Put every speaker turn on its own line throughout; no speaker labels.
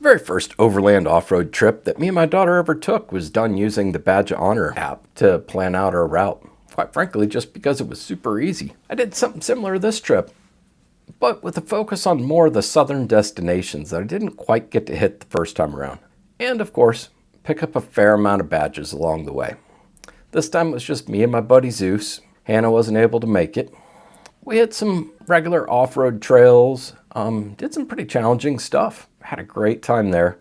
The very first overland off-road trip that me and my daughter ever took was done using the Badge of Honor app to plan out our route. Quite frankly, just because it was super easy. I did something similar this trip, but with a focus on more of the southern destinations that I didn't quite get to hit the first time around. And of course, pick up a fair amount of badges along the way. This time it was just me and my buddy Zeus. Hannah wasn't able to make it. We hit some regular off-road trails, did some pretty challenging stuff. Had a great time there,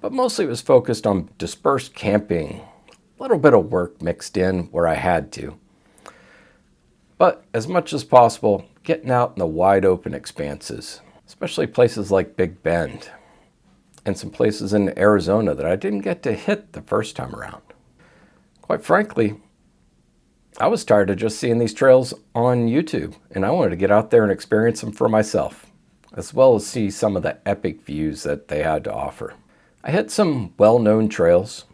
but mostly it was focused on dispersed camping. A little bit of work mixed in where I had to. But as much as possible, getting out in the wide open expanses, especially places like Big Bend, and some places in Arizona that I didn't get to hit the first time around. Quite frankly, I was tired of just seeing these trails on YouTube, and I wanted to get out there and experience them for myself, as well as see some of the epic views that they had to offer. I hit some well-known trails.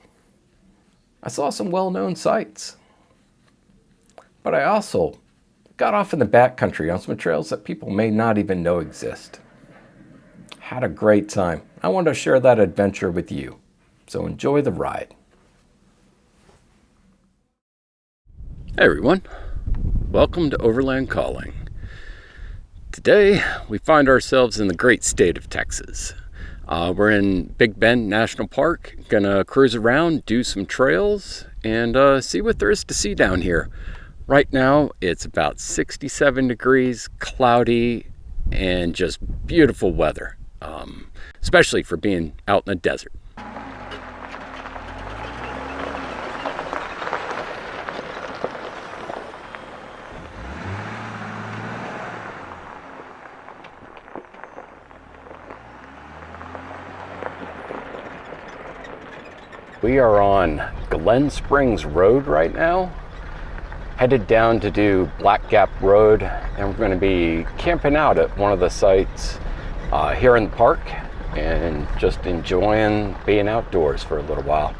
I saw some well-known sights. But I also got off in the backcountry on some trails that people may not even know exist. Had a great time. I wanted to share that adventure with you, so enjoy the ride. Hey everyone, welcome to Overland Calling. Today we find ourselves in the great state of Texas. We're in Big Bend National Park, gonna cruise around, do some trails, and see what there is to see down here. Right now it's about 67 degrees, cloudy, and just beautiful weather, especially for being out in the desert. We are on Glen Springs Road right now, headed down to do Black Gap Road, and we're going to be camping out at one of the sites here in the park and just enjoying being outdoors for a little while.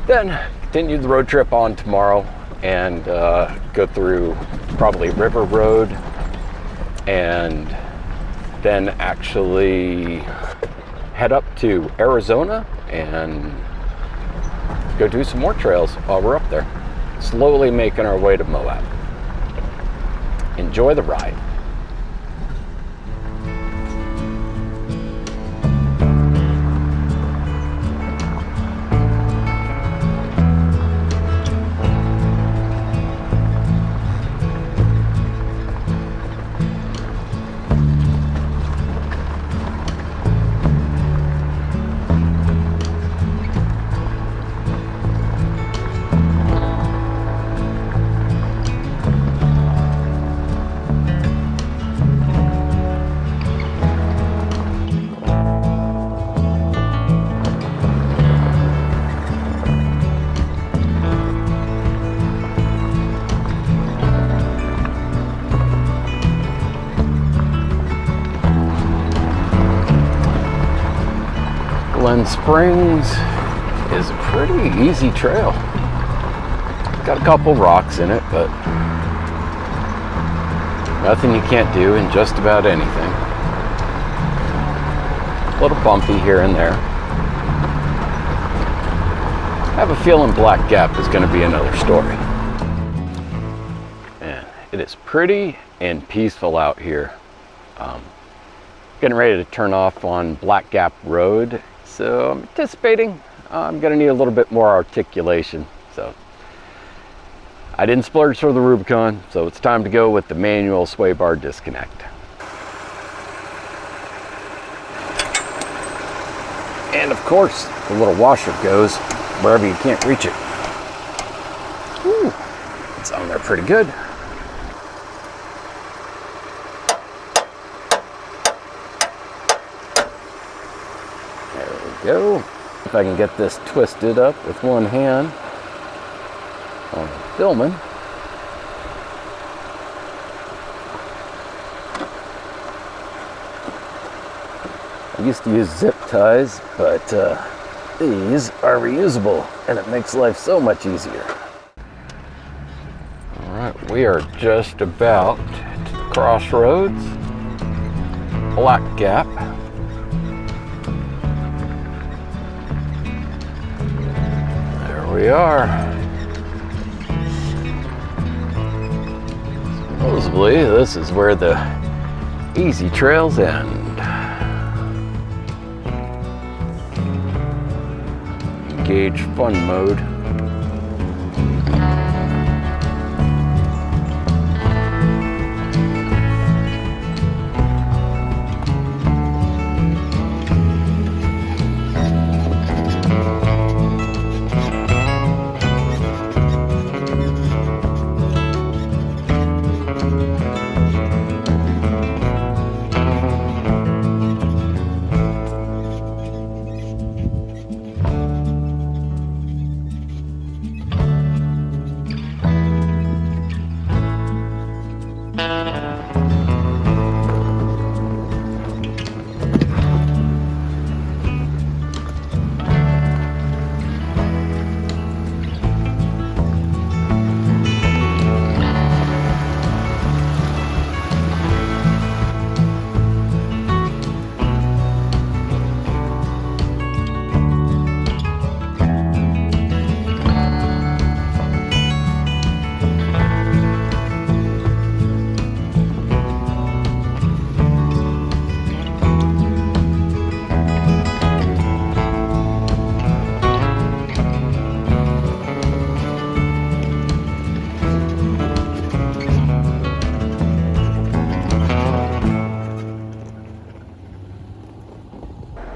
Then continue the road trip on tomorrow and go through probably River Road, and then actually head up to Arizona and go do some more trails while we're up there. Slowly making our way to Moab. Enjoy the ride. Glen Springs is a pretty easy trail. Got a couple rocks in it, but nothing you can't do in just about anything. A little bumpy here and there. I have a feeling Black Gap is going to be another story. Man, it is pretty and peaceful out here. Getting ready to turn off on Black Gap Road. So I'm anticipating I'm going to need a little bit more articulation. So I didn't splurge for the Rubicon, so it's time to go with the manual sway bar disconnect. And of course, the little washer goes wherever you can't reach it. Ooh, it's on there pretty good. Go. If I can get this twisted up with one hand while I'm filming. I used to use zip ties, but these are reusable and it makes life so much easier. All right, we are just about to the crossroads, Black Gap. we are. Supposedly, this is where the easy trails end. Engage fun mode.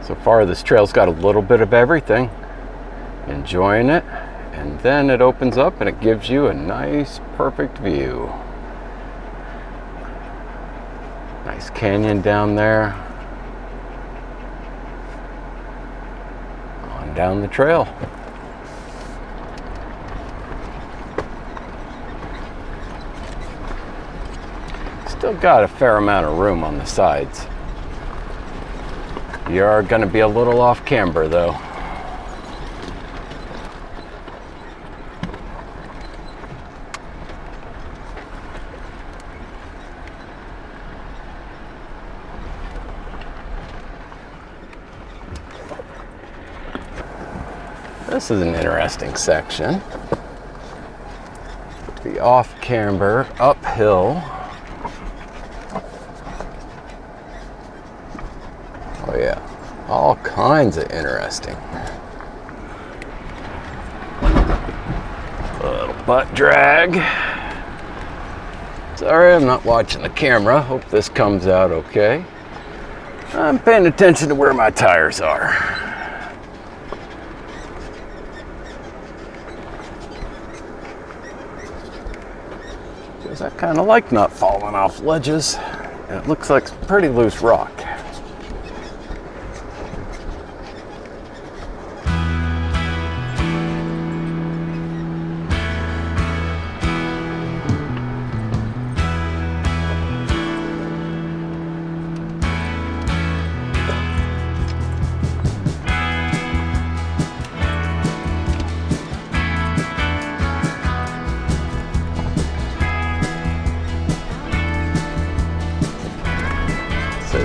So far, this trail's got a little bit of everything. Enjoying it, and then it opens up and it gives you a nice, perfect view. Nice canyon down there. On down the trail. Still got a fair amount of room on the sides. You are going to be a little off camber though. This is an interesting section. The off camber uphill. Oh yeah, all kinds of interesting. A little butt drag. Sorry, I'm not watching the camera. Hope this comes out okay. I'm paying attention to where my tires are. Because I kind of like not falling off ledges. And it looks like pretty loose rock.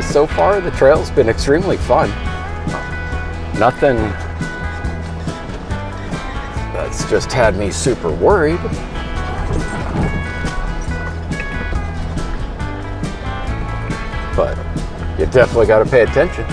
So far, the trail's been extremely fun. Nothing that's just had me super worried. But you definitely got to pay attention.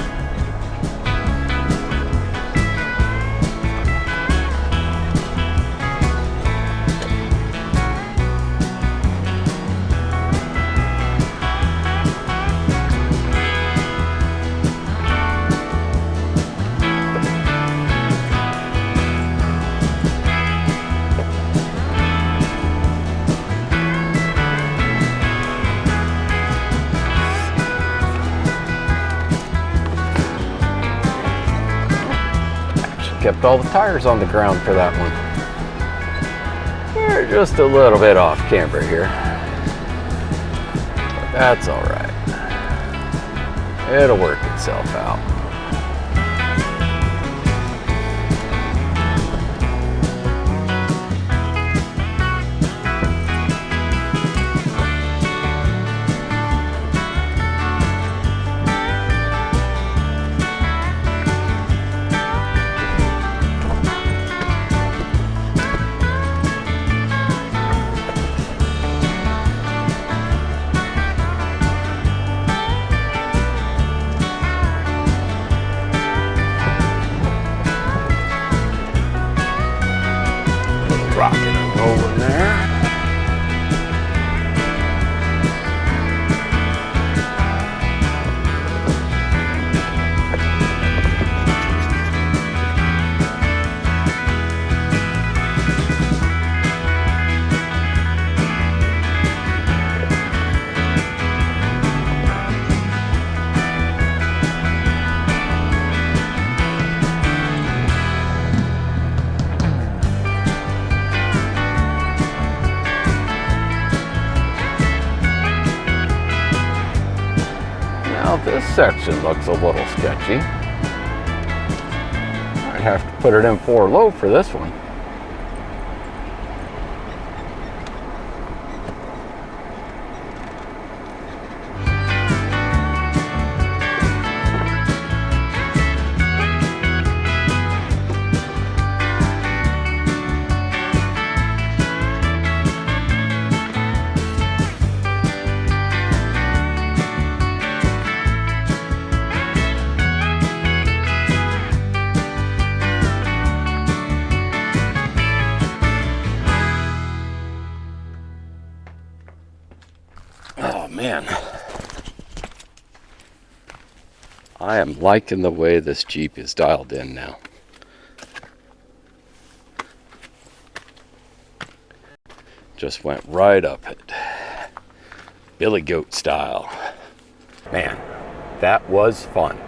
Kept all the tires on the ground for that one. We're just a little bit off camber here, but that's all right. It'll work itself out. section looks a little sketchy. Might have to put it in 4 low for this one. Oh man, I am liking the way this Jeep is dialed in now. Just went right up it, Billy Goat style. Man, that was fun.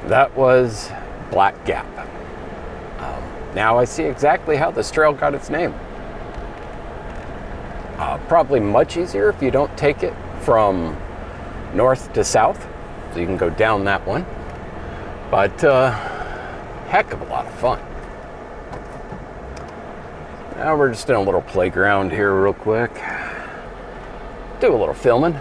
That was Black Gap. Now I see exactly how this trail got its name. Probably much easier if you don't take it from north to south, so you can go down that one. But heck of a lot of fun. Now we're just in a little playground here real quick. Do a little filming.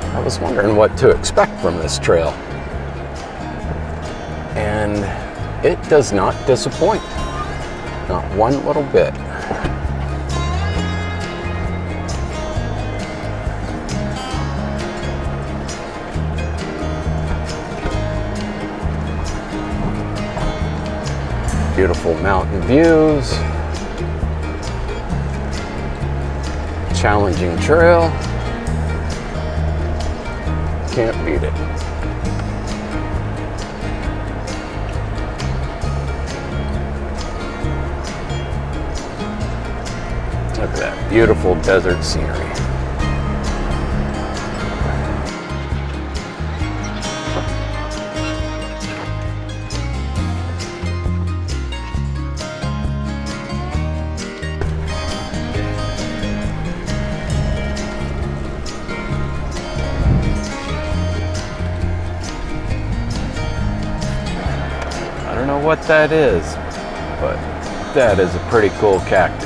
I was wondering what to expect from this trail, and it does not disappoint, not one little bit. Beautiful mountain views, challenging trail. Can't beat it. Look at that beautiful desert scenery. I don't know what that is, but that is a pretty cool cactus.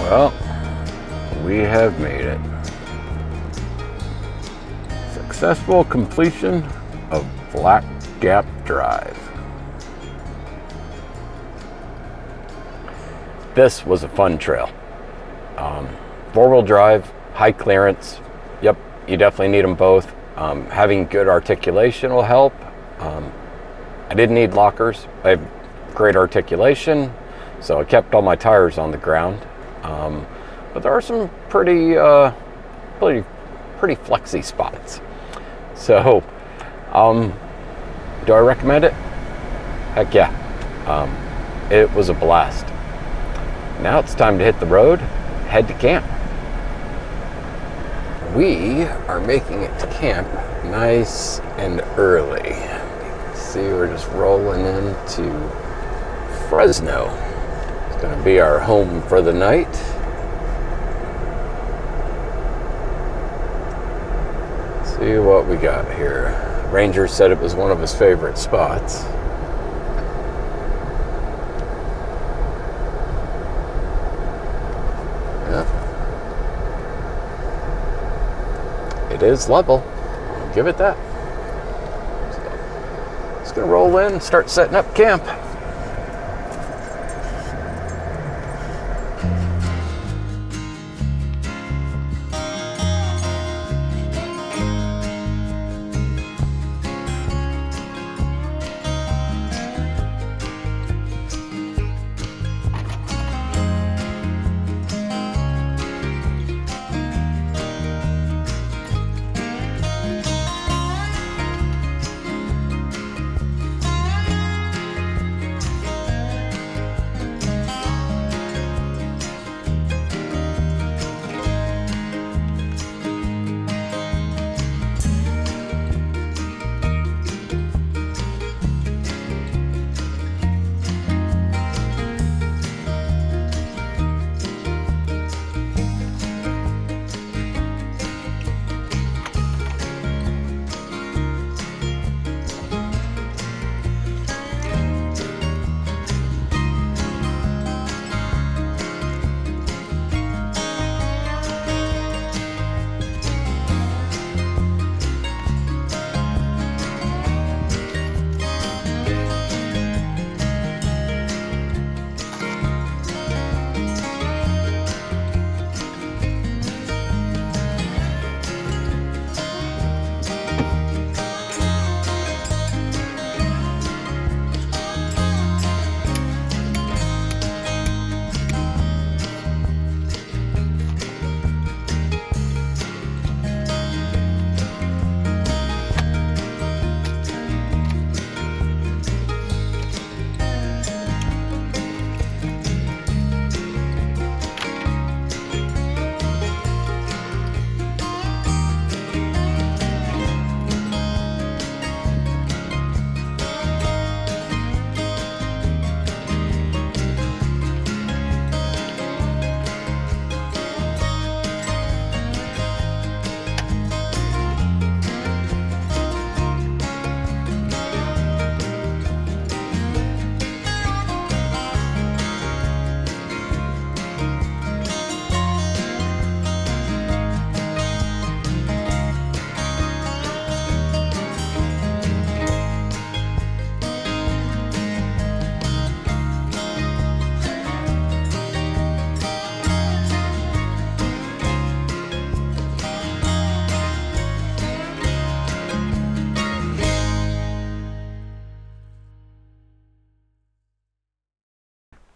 Well, we have made it. Successful completion of Black Gap Drive. This was a fun trail. 4-wheel drive, high clearance. Yep, you definitely need them both. Having good articulation will help. I didn't need lockers. I have great articulation, so I kept all my tires on the ground. But there are some pretty flexy spots. So, do I recommend it? Heck yeah. It was a blast. Now it's time to hit the road, head to camp. We are making it to camp nice and early. See, we're just rolling into Fresno. It's gonna be our home for the night. See what we got here. Ranger said it was one of his favorite spots. It is level. I'll give it that. So, just gonna roll in and start setting up camp.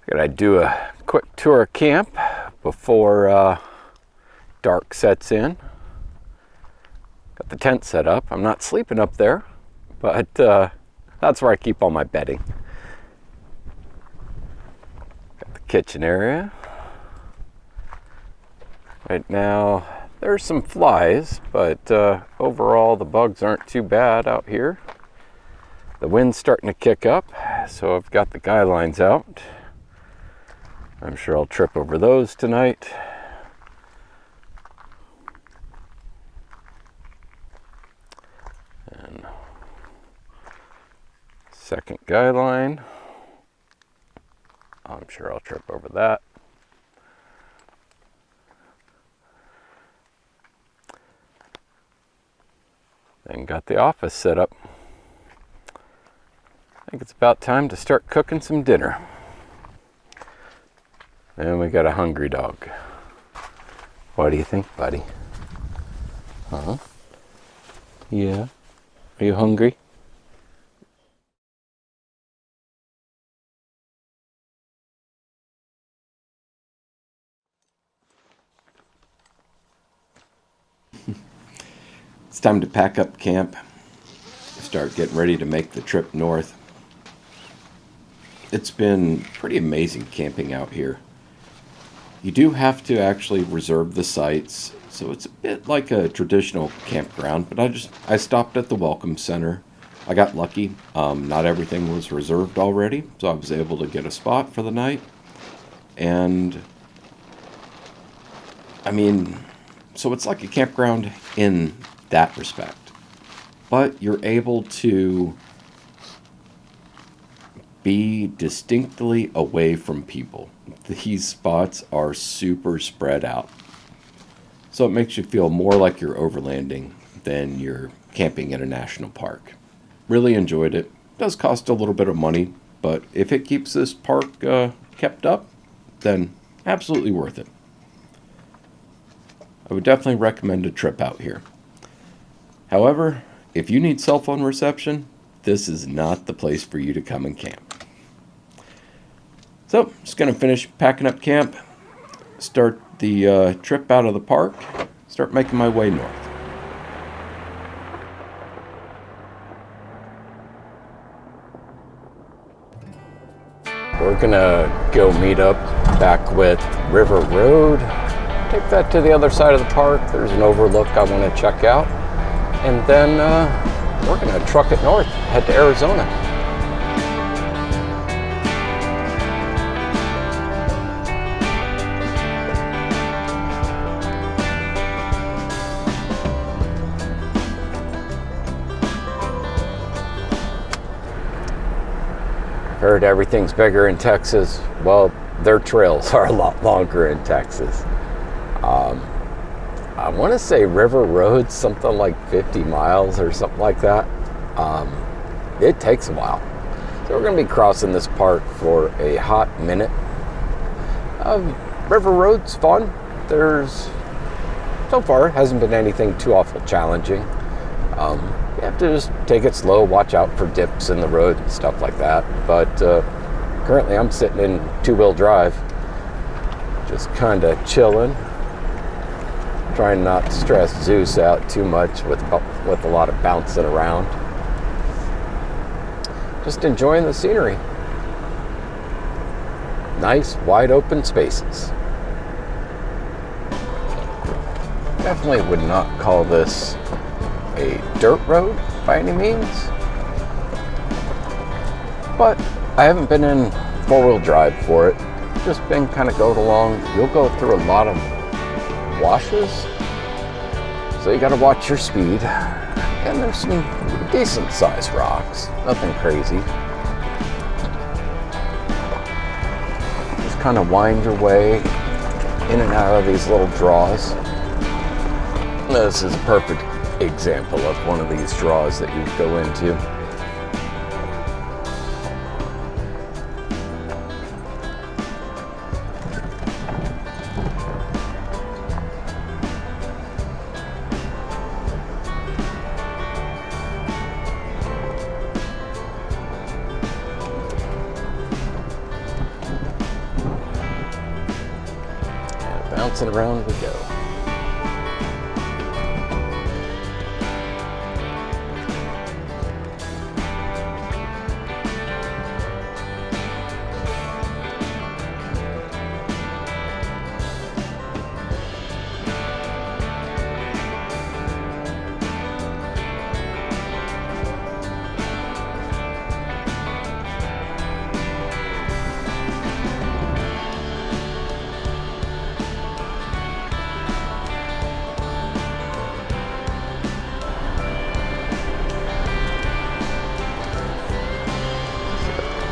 Figured I'd do a quick tour of camp before dark sets in. Got the tent set up. I'm not sleeping up there, but that's where I keep all my bedding. Got the kitchen area. Right now, there's some flies, but overall the bugs aren't too bad out here. The wind's starting to kick up, so I've got the guy lines out. I'm sure I'll trip over those tonight. And second guy line. I'm sure I'll trip over that. Then got the office set up. I think it's about time to start cooking some dinner. And we got a hungry dog. What do you think, buddy? Huh? Yeah? Are you hungry? It's time to pack up camp, start getting ready to make the trip north. It's been pretty amazing camping out here. You do have to actually reserve the sites, so it's a bit like a traditional campground, but I stopped at the Welcome Center. I got lucky. Not everything was reserved already, so I was able to get a spot for the night. And I mean, so it's like a campground in that respect, but you're able to be distinctly away from people. These spots are super spread out, so it makes you feel more like you're overlanding than you're camping in a national park. Really enjoyed it. Does cost a little bit of money, but if it keeps this park kept up, then absolutely worth it. I would definitely recommend a trip out here. However, if you need cell phone reception, this is not the place for you to come and camp. So, just going to finish packing up camp, start the trip out of the park, start making my way north. We're going to go meet up back with River Road. Take that to the other side of the park. There's an overlook I want to check out. And then we're going to truck it north, head to Arizona. Heard everything's bigger in Texas. Well, their trails are a lot longer in Texas. I want to say River Road's something like 50 miles or something like that. It takes a while. So we're going to be crossing this park for a hot minute. River Road's fun. So far, hasn't been anything too awful challenging. You have to just take it slow, watch out for dips in the road and stuff like that. But currently I'm sitting in two-wheel drive, just kind of chilling, trying not to stress Zeus out too much with a lot of bouncing around. Just enjoying the scenery. Nice, wide open spaces. Definitely would not call this a dirt road by any means, but I haven't been in four-wheel drive for it. Just been kind of going along. You'll go through a lot of washes, so you got to watch your speed. And there's some decent sized rocks, nothing crazy. Just kind of wind your way in and out of these little draws. This is a perfect example of one of these draws that you go into. dancing around we go.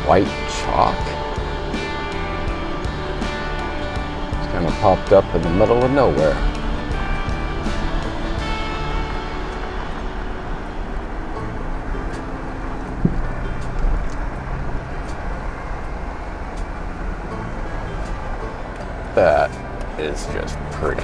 White chalk. It's kind of popped up in the middle of nowhere. That is just pretty.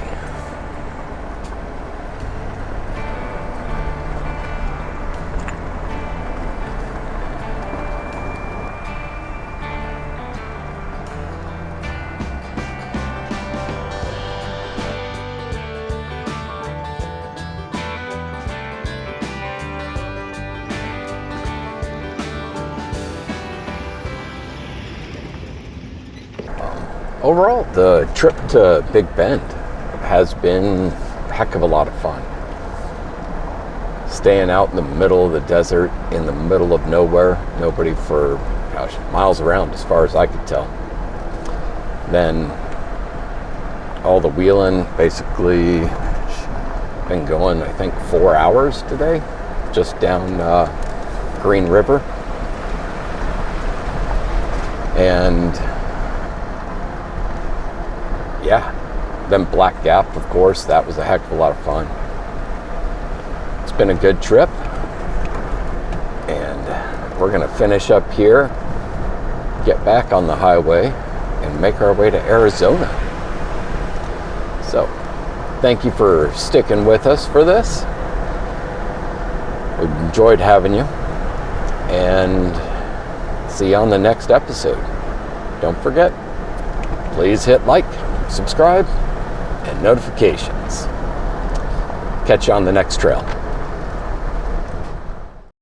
Overall, the trip to Big Bend has been a heck of a lot of fun. Staying out in the middle of the desert, in the middle of nowhere, nobody for, miles around as far as I could tell. Then all the wheeling, basically been going, I think, 4 hours today, just down Green River. And yeah, then Black Gap, of course, that was a heck of a lot of fun. It's been a good trip, and we're gonna finish up here, get back on the highway, and make our way to Arizona. So, thank you for sticking with us for this. We've enjoyed having you, and see you on the next episode. Don't forget, please hit like, subscribe, and notifications. Catch you on the next trail.